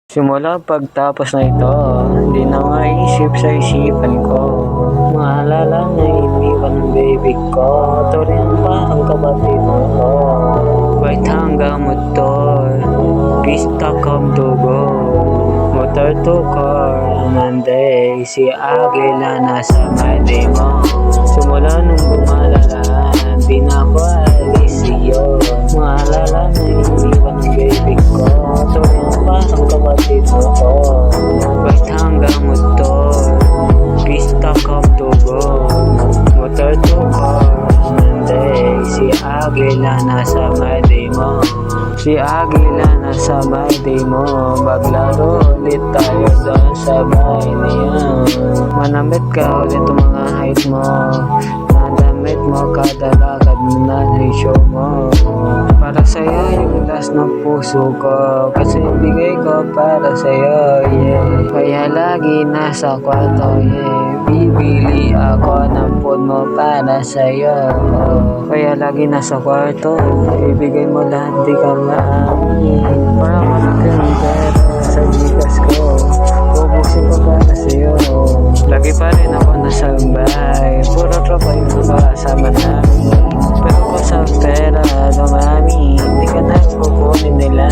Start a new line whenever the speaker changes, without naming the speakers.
Simula pagtapos na ito, hindi na maisip sa isipan ko. Maalala na iniwan ng baby ko, ito rin pa ang kapatid mo ko. Kahit hanggang motor, pista kam dugo. Motor to car, Monday, si Agila nasa madi mo. Simula nung bumalalaan, di na ako alis iyo. Maalala na iniwan ng baby ko, ito rin pa ang kapatid mo ko. Kahit hanggang motor, pista kam dugo. Motor to car, Monday, si Agila nasa madi mo. Si Agila nasa madi mo, maglaro ulit tayo doon sa bahay niya. Manamit ka ulit ang mga height mo, nadamit mo kada lakad mo na show mo. Para sa'yo yung last ng puso ko, kasi bigay ko para sa'yo, yeah. Kaya lagi nasa kwarto, yeah. Bibili ako ng food mo para sa'yo, kaya lagi nasa kwarto, ibigay mo lahat di ka maamin. Para malaking pera sa gigas ko, ubusin ko para sa'yo. Lagi pa rin ako nasa bahay, puro tropa yung kasama namin. Pero kung sa pera dumami, hindi ka na kukunin nila.